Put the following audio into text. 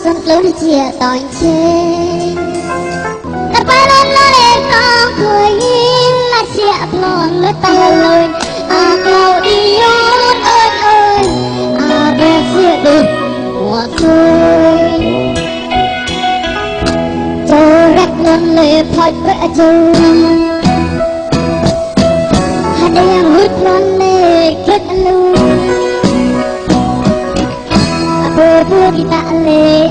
sân lớn chia tỏi chê ta phải lên lên con cười là chia plon lên tay lên cầu đi ơi ơi bé chia đi mùa xuôi cho rắc lên lên phải vẽ chơi hai đêm hút lên lên kết luôn bơ bơ đi tạ lệ